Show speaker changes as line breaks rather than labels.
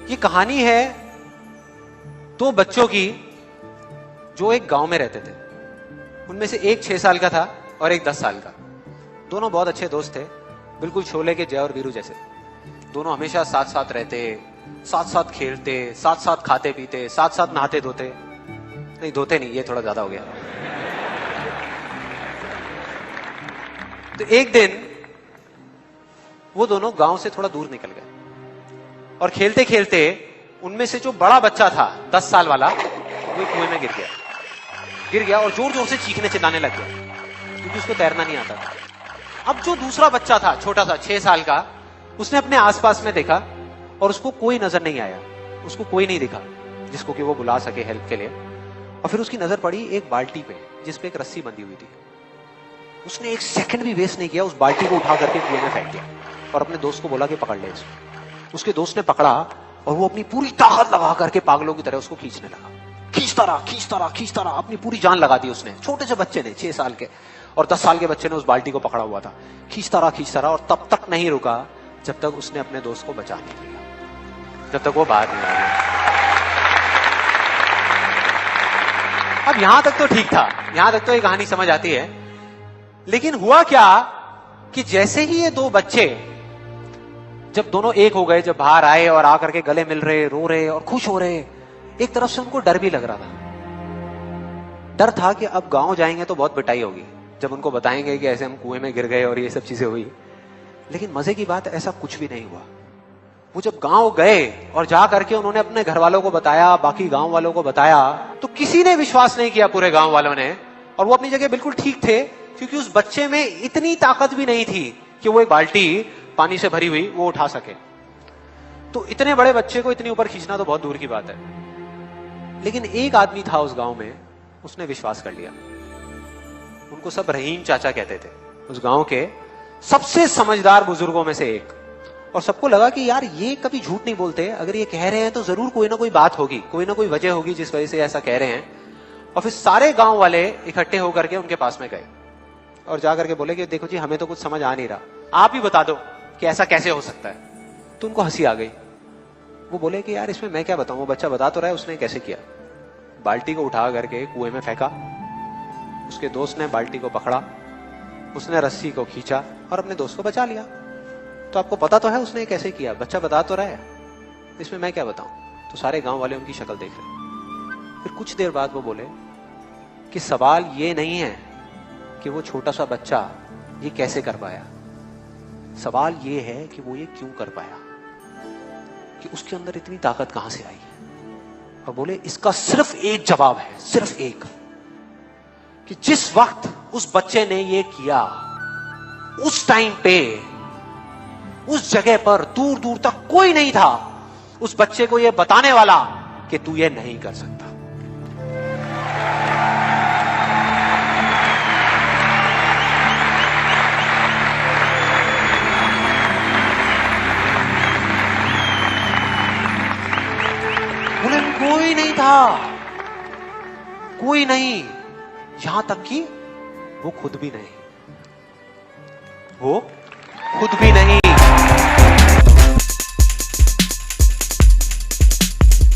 ये कहानी है दो बच्चों की जो एक गांव में रहते थे। उनमें से एक 6 साल का था और एक 10 साल का। दोनों बहुत अच्छे दोस्त थे, बिल्कुल शोले के जय और वीरू जैसे। दोनों हमेशा साथ साथ रहते, साथ साथ खेलते, साथ साथ खाते पीते, साथ साथ नहाते धोते। नहीं धोते नहीं, ये थोड़ा ज्यादा हो गया। तो एक दिन वो दोनों गांव से थोड़ा दूर निकल गए और खेलते खेलते उनमें से जो बड़ा बच्चा था 10 साल वाला, वो कुएं में गिर गया और जोर जोर से चीखने चिल्लाने लग गया क्योंकि उसको तैरना नहीं आता था। अब जो दूसरा बच्चा था, छोटा सा 6 साल का, उसने अपने आसपास में देखा और उसको कोई नजर नहीं आया, उसको कोई नहीं दिखा जिसको कि वो बुला सके हेल्प के लिए। और फिर उसकी नजर पड़ी एक बाल्टी पे जिसपे एक रस्सी बंधी हुई थी। उसने एक सेकंड भी वेस्ट नहीं किया, उस बाल्टी को उठा करके कुएं में फेंक दिया और अपने दोस्त को बोला कि पकड़ ले इसको। उसके दोस्त ने पकड़ा और वो अपनी पूरी ताकत लगा करके पागलों की तरह उसको खींचने लगा। खींचता रहा, अपनी पूरी जान लगा दी उसने। छोटे से बच्चे ने, 6 साल के और 10 साल के बच्चे ने उस बाल्टी को पकड़ा हुआ था। खींचता रहा और तब तक नहीं रुका जब तक उसने अपने दोस्त को बचा नहीं लिया, जब तक वो बाहर नहीं आया। अब यहां तक तो ठीक था, यहां तक तो ये कहानी समझ आती है। लेकिन हुआ क्या कि जैसे ही ये दो बच्चे जब दोनों एक हो गए, जब बाहर आए और आकर के गले मिल रहे, रो रहे और खुश हो रहे, एक तरफ से उनको डर भी लग रहा था। डर था कि अब गांव जाएंगे तो बहुत पिटाई होगी जब उनको बताएंगे कि ऐसे हम कुएं में गिर गए और ये सब चीजें हुई। लेकिन मजे की बात, ऐसा कुछ भी नहीं हुआ। वो जब गांव गए और जा करके उन्होंने अपने घर वालों को बताया, बाकी गांव वालों को बताया, तो किसी ने विश्वास नहीं किया, पूरे गांव वालों ने। और वो अपनी जगह बिल्कुल ठीक थे क्योंकि उस बच्चे में इतनी ताकत भी नहीं थी कि वो एक बाल्टी पानी से भरी हुई वो उठा सके। तो इतने बड़े बच्चे को इतनी ऊपर खींचना तो बहुत दूर की बात है। लेकिन एक आदमी था उस गांव में, उसने विश्वास कर लिया। उनको सब रहीम चाचा कहते थे, उस गांव के सबसे समझदार बुजुर्गों में से एक। और सबको लगा कि यार ये कभी झूठ नहीं बोलते, अगर ये कह रहे हैं तो जरूर कोई ना कोई बात होगी, कोई ना कोई वजह होगी जिस वजह से ऐसा कह रहे हैं। और फिर सारे गांव वाले इकट्ठे होकर के उनके पास में गए और जाकर के बोले कि देखो जी, हमें तो कुछ समझ आ नहीं रहा, आप ही बता दो कि ऐसा कैसे हो सकता है। तो उनको हंसी आ गई। वो बोले कि यार इसमें मैं क्या बताऊं, वो बच्चा बता तो रहा है उसने कैसे किया। बाल्टी को उठा करके कुएं में फेंका, उसके दोस्त ने बाल्टी को पकड़ा, उसने रस्सी को खींचा और अपने दोस्त को बचा लिया। तो आपको पता तो है उसने कैसे किया, बच्चा बता तो रहा है, इसमें मैं क्या बताऊं। तो सारे गांव वाले उनकी शक्ल देख रहे। फिर कुछ देर बाद वो बोले कि सवाल ये नहीं है कि वो छोटा सा बच्चा ये कैसे कर पाया, सवाल ये है कि वो ये क्यों कर पाया, कि उसके अंदर इतनी ताकत कहां से आई। और बोले इसका सिर्फ एक जवाब है, सिर्फ एक, कि जिस वक्त उस बच्चे ने ये किया, उस टाइम पे उस जगह पर दूर दूर तक कोई नहीं था उस बच्चे को ये बताने वाला कि तू ये नहीं कर सकता। बोले कोई नहीं था, कोई नहीं, यहां तक कि वो खुद भी नहीं, वो खुद भी नहीं।